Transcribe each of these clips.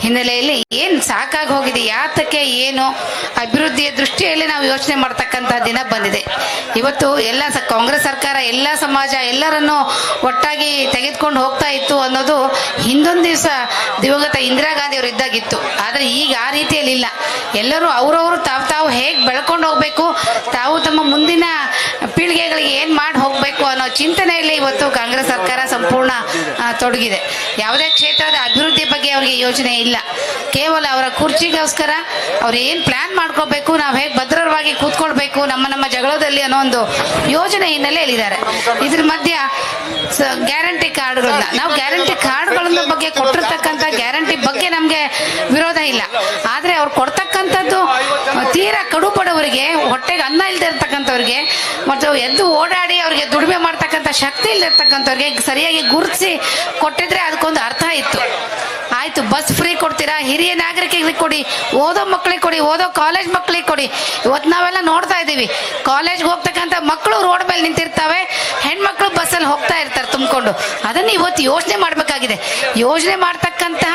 ಹಿನ್ನೆಲೆಯಲ್ಲಿ ಏನು ಸಾಕಾಗಿ ಹೋಗಿದೆ, ಯಾತಕ್ಕೆ ಏನು ಅಭಿವೃದ್ಧಿಯ ದೃಷ್ಟಿಯಲ್ಲಿ ನಾವು ಯೋಚನೆ ಮಾಡ್ತಕ್ಕಂಥ ದಿನ ಬಂದಿದೆ. ಇವತ್ತು ಎಲ್ಲ ಕಾಂಗ್ರೆಸ್ ಸರ್ಕಾರ ಎಲ್ಲ ಸಮಾಜ ಎಲ್ಲರನ್ನು ಒಟ್ಟಾಗಿ ತೆಗೆದುಕೊಂಡು ಹೋಗ್ತಾ ಇತ್ತು ಅನ್ನೋದು ಹಿಂದೊಂದು ದಿವಸ ದಿವಂಗತ ಇಂದಿರಾ ಗಾಂಧಿ ಅವರು ಇದ್ದಾಗಿತ್ತು. ಆದರೆ ಈಗ ಆ ರೀತಿಯಲ್ಲಿ ಇಲ್ಲ. ಎಲ್ಲರೂ ಅವರವರು ತಾವು ಹೇಗೆ ಬೆಳ್ಕೊಂಡು ಹೋಗ್ಬೇಕು, ತಾವು ತಮ್ಮ ಮುಂದಿನ ಪೀಳಿಗೆಗಳಿಗೆ ಏನು ಮಾಡಿ ಹೋಗಬೇಕು ಅನ್ನೋ ಚಿಂತನೆಯಲ್ಲಿ ಇವತ್ತು ಕಾಂಗ್ರೆಸ್ ಸರ್ಕಾರ ಸಂಪೂರ್ಣ ತೊಡಗಿದೆ. ಯಾವುದೇ ಕ್ಷೇತ್ರದ ಅಭಿವೃದ್ಧಿ ಬಗ್ಗೆ ಅವರಿಗೆ ಯೋಚನೆ ಇಲ್ಲ. ಕೇವಲ ಅವರ ಕುರ್ಚಿಗೋಸ್ಕರ ಅವ್ರು ಏನು ಪ್ಲಾನ್ ಮಾಡ್ಕೋಬೇಕು, ನಾವು ಹೇಗೆ ಭದ್ರವಾಗಿ ಕೂತ್ಕೊಳ್ಬೇಕು ನಮ್ಮ ಜಗಳದಲ್ಲಿ ಅನ್ನೋ ಒಂದು ಯೋಜನೆ ಹಿನ್ನೆಲೆಯಲ್ಲಿದ್ದಾರೆ. ಇದ್ರ ಮಧ್ಯ ಗ್ಯಾರಂಟಿ ಕಾರ್ಡ್ಗಳನ್ನ ನಾವು ಗ್ಯಾರಂಟಿ ಕಾರ್ಡ್ಗಳನ್ನ ಬಗ್ಗೆ ಕೊಟ್ಟಿರ್ತಕ್ಕಂಥ ಗ್ಯಾರಂಟಿ ಬಗ್ಗೆ ನಮಗೆ ವಿರೋಧ ಇಲ್ಲ. ಆದರೆ ಅವ್ರು ಕೊಡ್ತಕ್ಕಂಥದ್ದು ತೀರಾ ಕಡುಬಡವರಿಗೆ, ಹೊಟ್ಟೆಗೆ ಅನ್ನ ಇಲ್ಲದೆ ಇರ್ತಕ್ಕಂಥವ್ರಿಗೆ ಮತ್ತು ಎದ್ದು ಓಡಾಡಿ ಅವ್ರಿಗೆ ದುಡಿಮೆ ಮಾಡ್ತಕ್ಕಂಥ ಶಕ್ತಿ ಇಲ್ಲದಿರ್ತಕ್ಕಂಥವ್ರಿಗೆ ಸರಿಯಾಗಿ ಗುರುತಿಸಿ ಕೊಟ್ಟಿದ್ರೆ ಅದಕ್ಕೊಂದು ಅರ್ಥ ಇತ್ತು. ಆಯ್ತು, ಬಸ್ ಫ್ರೀ ಕೊಡ್ತೀರಾ, ಹಿರಿಯ ನಾಗರಿಕರಿಗೆ ಕೊಡಿ, ಓದೋ ಮಕ್ಕಳಿಗೆ ಕೊಡಿ, ಓದೋ ಕಾಲೇಜ್ ಮಕ್ಕಳಿಗೆ ಕೊಡಿ. ಇವತ್ತು ನಾವೆಲ್ಲ ನೋಡ್ತಾ ಇದ್ದೀವಿ, ಕಾಲೇಜ್ಗೆ ಹೋಗ್ತಕ್ಕಂಥ ಮಕ್ಕಳು ರೋಡ್ ಮೇಲೆ ನಿಂತಿರ್ತಾವೆ, ಹೆಣ್ಮಕ್ಳು ಬಸ್ಸಲ್ಲಿ ಹೋಗ್ತಾ ಇರ್ತಾರೆ ತುಂಬಿಕೊಂಡು. ಅದನ್ನು ಇವತ್ತು ಯೋಚನೆ ಮಾಡಬೇಕಾಗಿದೆ. ಯೋಚನೆ ಮಾಡ್ತಕ್ಕಂತಹ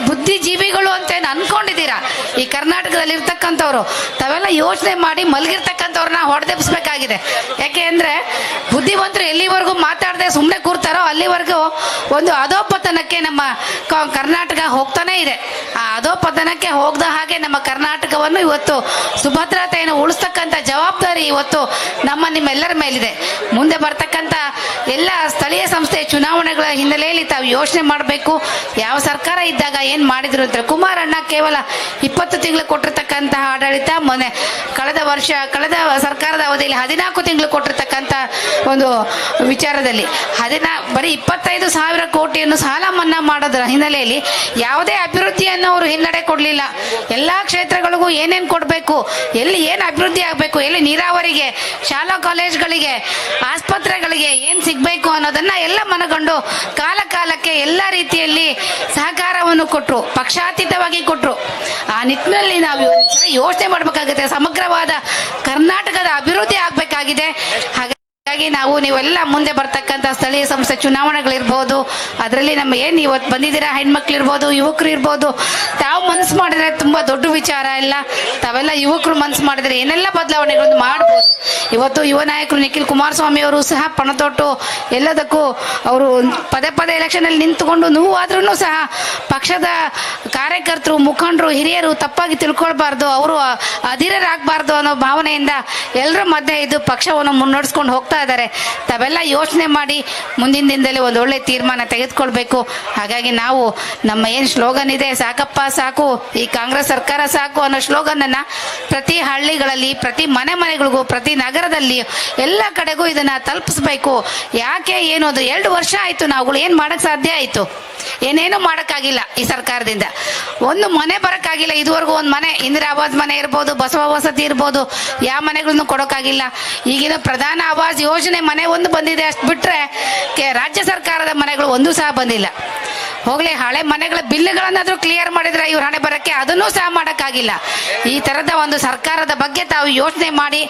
ಬುದ್ಧಿಜೀವಿಗಳು ಅಂತ ಏನು ಅನ್ಕೊಂಡಿದ್ದೀರಾ ಈ ಕರ್ನಾಟಕದಲ್ಲಿ ಇರ್ತಕ್ಕಂಥವ್ರು, ತಾವೆಲ್ಲ ಯೋಚನೆ ಮಾಡಿ ಮಲಗಿರ್ತಕ್ಕಂಥವ್ರನ್ನ ಹೊಡೆದೆಬ್ಸ್ಬೇಕಾಗಿದೆ. ಯಾಕೆ ಅಂದರೆ ಬುದ್ಧಿವಂತರು ಎಲ್ಲಿವರೆಗೂ ಮಾತಾಡದೆ ಸುಮ್ಮನೆ ಕೂರ್ತಾರೋ ಅಲ್ಲಿವರೆಗೂ ಒಂದು ಅಧೋಪತನಕ್ಕೆ ನಮ್ಮ ಕರ್ನಾಟಕ ಹೋಗ್ತಾನೆ ಇದೆ. ಆ ಅಧೋಪತನಕ್ಕೆ ಹೋಗದ ಹಾಗೆ ನಮ್ಮ ಕರ್ನಾಟಕವನ್ನು ಇವತ್ತು ಸುಭದ್ರತೆಯನ್ನು ಉಳಿಸ್ತಕ್ಕಂಥ ಜವಾಬ್ದಾರಿ ಇವತ್ತು ನಿಮ್ಮೆಲ್ಲರ ಮೇಲಿದೆ. ಮುಂದೆ ಬರ್ತಕ್ಕಂಥ ಎಲ್ಲ ಸ್ಥಳೀಯ ಸಂಸ್ಥೆ ಚುನಾವಣೆಗಳ ಹಿನ್ನೆಲೆಯಲ್ಲಿ ತಾವು ಯೋಚನೆ ಮಾಡಬೇಕು. ಯಾವ ಸರ್ಕಾರ ಇದ್ದಾಗ ಏನು ಮಾಡಿದ್ರು ಅಂತ. ಕುಮಾರಣ್ಣ ಕೇವಲ 20 ತಿಂಗಳು ಕೊಟ್ಟಿರ್ತಕ್ಕಂತಹ ಆಡಳಿತ, ಕಳೆದ ಸರ್ಕಾರದ ಅವಧಿಯಲ್ಲಿ 14 ತಿಂಗಳು ಕೊಟ್ಟಿರ್ತಕ್ಕಂಥ ಒಂದು ವಿಚಾರದಲ್ಲಿ ಬರೀ 25,000 ಕೋಟಿಯನ್ನು ಸಾಲ ಮನ್ನಾ ಮಾಡೋದ್ರ ಹಿನ್ನೆಲೆಯಲ್ಲಿ ಯಾವುದೇ ಅಭಿವೃದ್ಧಿಯನ್ನು ಅವರು ಹಿನ್ನಡೆ ಕೊಡಲಿಲ್ಲ. ಎಲ್ಲ ಕ್ಷೇತ್ರಗಳಿಗೂ ಏನೇನು ಕೊಡಬೇಕು, ಎಲ್ಲಿ ಏನು ಅಭಿವೃದ್ಧಿ ಆಗಬೇಕು, ಎಲ್ಲಿ ನೀರಾವರಿಗೆ, ಶಾಲಾ ಕಾಲೇಜ್ಗಳಿಗೆ, ಆಸ್ಪತ್ರೆಗಳಿಗೆ ಏನು ಸಿಗಬೇಕು ಅನ್ನೋದನ್ನ ಎಲ್ಲ ಮನಗಂಡು ಕಾಲಕ್ಕೆ ಎಲ್ಲ ರೀತಿಯಲ್ಲಿ ಸಹಕಾರವನ್ನು ಕೊಟ್ಟರು, ಪಕ್ಷಾತೀತವಾಗಿ ಕೊಟ್ಟರು. ಆ ನಿಟ್ಟಿನಲ್ಲಿ ನಾವು ಯೋಚನೆ ಮಾಡಬೇಕಾಗುತ್ತೆ. ಸಮಗ್ರವಾದ ಕರ್ನಾಟಕದ ಅಭಿವೃದ್ಧಿ ಆಗಬೇಕಾಗಿದೆ. ಹಾಗಾಗಿ ನೀವೆಲ್ಲ ಮುಂದೆ ಬರ್ತಕ್ಕಂಥ ಸ್ಥಳೀಯ ಸಂಸ್ಥೆ ಚುನಾವಣೆಗಳಿರ್ಬೋದು, ಅದರಲ್ಲಿ ಏನು ಇವತ್ತು ಬಂದಿದ್ದೀರಾ, ಹೆಣ್ಮಕ್ಳಿರ್ಬೋದು, ಯುವಕರು ಇರ್ಬೋದು, ತಾವು ಮನಸ್ಸು ಮಾಡಿದ್ರೆ ತುಂಬ ದೊಡ್ಡ ವಿಚಾರ ಇಲ್ಲ. ತಾವೆಲ್ಲ ಯುವಕರು ಮನಸ್ಸು ಮಾಡಿದ್ರೆ ಏನೆಲ್ಲ ಬದಲಾವಣೆಗಳನ್ನು ಮಾಡ್ಬೋದು. ಇವತ್ತು ಯುವ ನಾಯಕರು ನಿಖಿಲ್ ಕುಮಾರಸ್ವಾಮಿ ಅವರು ಸಹ ಪಣತೊಟ್ಟು ಎಲ್ಲದಕ್ಕೂ ಅವರು ಪದೇ ಎಲೆಕ್ಷನ್ ಅಲ್ಲಿ ನಿಂತುಕೊಂಡು ನೋವಾದ್ರೂ ಸಹ ಪಕ್ಷದ ಕಾರ್ಯಕರ್ತರು, ಮುಖಂಡರು, ಹಿರಿಯರು ತಪ್ಪಾಗಿ ತಿಳ್ಕೊಳ್ಬಾರ್ದು, ಅವರು ಅಧೀರರಾಗಬಾರ್ದು ಅನ್ನೋ ಭಾವನೆಯಿಂದ ಎಲ್ಲರ ಮಧ್ಯೆ ಇದು ಪಕ್ಷವನ್ನು ಮುನ್ನಡೆಸ್ಕೊಂಡು ಹೋಗ್ತಾ ಇದ್ದಾರೆ. ತಾವೆಲ್ಲ ಯೋಚನೆ ಮಾಡಿ ಮುಂದಿನ ದಿನದಲ್ಲಿ ಒಂದು ಒಳ್ಳೆ ತೀರ್ಮಾನ ತೆಗೆದುಕೊಳ್ಬೇಕು. ಹಾಗಾಗಿ ನಾವು ನಮ್ಮ ಏನು ಸ್ಲೋಗನ್ ಇದೆ, ಸಾಕಪ್ಪ ಸಾಕು, ಈ ಕಾಂಗ್ರೆಸ್ ಸರ್ಕಾರ ಸಾಕು ಅನ್ನೋ ಸ್ಲೋಗನ್ ಅನ್ನ ಪ್ರತಿ ಹಳ್ಳಿಗಳಲ್ಲಿ, ಪ್ರತಿ ಮನೆಗಳಿಗೂ, ಪ್ರತಿ ನಗರದಲ್ಲಿ ಎಲ್ಲ ಕಡೆಗೂ ಇದನ್ನ ತಲುಪಿಸ್ಬೇಕು. ಯಾಕೆ ಏನು ಅದು 2 ವರ್ಷ ಆಯ್ತು, ನಾವುಗಳು ಏನ್ ಮಾಡಕ್ ಸಾಧ್ಯ ಆಯ್ತು? ಏನೇನು ಮಾಡಕ್ಕಾಗಿಲ್ಲ. ಈ ಸರ್ಕಾರದಿಂದ ಒಂದು ಮನೆ ಬರಕ್ಕಾಗಿಲ್ಲ ಇದುವರೆಗೂ. ಒಂದು ಮನೆ, ಇಂದಿರಾ ಆವಾಸ್ ಮನೆ ಇರ್ಬೋದು, ಬಸವ ವಸತಿ ಇರ್ಬೋದು, ಯಾವ ಮನೆಗಳನ್ನು ಕೊಡೋಕ್ಕಾಗಿಲ್ಲ. ಈಗಿನ ಪ್ರಧಾನ ಆವಾಸ್ ಯೋಜನೆ ಮನೆ ಒಂದು ಬಂದಿದೆ, ಅಷ್ಟು ಬಿಟ್ರೆ ರಾಜ್ಯ ಸರ್ಕಾರದ ಮನೆಗಳು ಒಂದು ಸಹ ಬಂದಿಲ್ಲ. ಹೋಗ್ಲಿ, ಹಳೆ ಮನೆಗಳ ಬಿಲ್ಗಳನ್ನಾದ್ರೂ ಕ್ಲಿಯರ್ ಮಾಡಿದ್ರೆ ಇವ್ರ ಹಣೆ ಬರಕ್ಕೆ ಅದನ್ನೂ ಸಹ ಮಾಡೋಕ್ಕಾಗಿಲ್ಲ. ಈ ತರದ ಒಂದು ಸರ್ಕಾರದ ಬಗ್ಗೆ ತಾವು ಯೋಚನೆ ಮಾಡಿ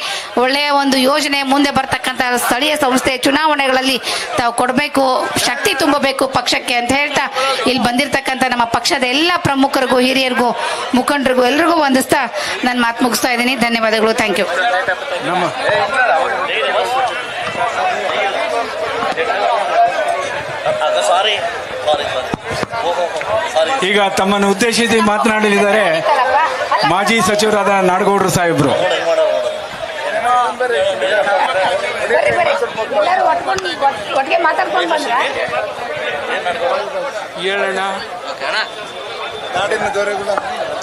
ಒಳ್ಳೆಯ ಒಂದು ಯೋಜನೆ ಮುಂದೆ ಬರ್ತಕ್ಕಂಥ ಸ್ಥಳೀಯ ಸಂಸ್ಥೆ ಚುನಾವಣೆಗಳಲ್ಲಿ ತಾವು ಕೊಡಬೇಕು, ಶಕ್ತಿ ತುಂಬಬೇಕು ಪಕ್ಷಕ್ಕೆ ಅಂತ ಹೇಳ್ತಾ ಇಲ್ಲಿ ಬಂದಿರತಕ್ಕಂಥ ನಮ್ಮ ಪಕ್ಷದ ಎಲ್ಲ ಪ್ರಮುಖರಿಗೂ, ಹಿರಿಯರಿಗೂ, ಮುಖಂಡರಿಗೂ ಎಲ್ಲರಿಗೂ ವಂದಿಸ್ತಾ ನಾನು ಮಾತು ಮುಗಿಸ್ತಾ ಇದ್ದೀನಿ. ಧನ್ಯವಾದಗಳು. Thank you. ಈಗ ತಮ್ಮನ್ನು ಉದ್ದೇಶಿಸಿ ಮಾತನಾಡಲಿದ್ದಾರೆ ಮಾಜಿ ಸಚಿವರಾದ ನಾಡಗೌಡರು ಸಾಹೇಬ್ರು. ಹೇಳೋಣ.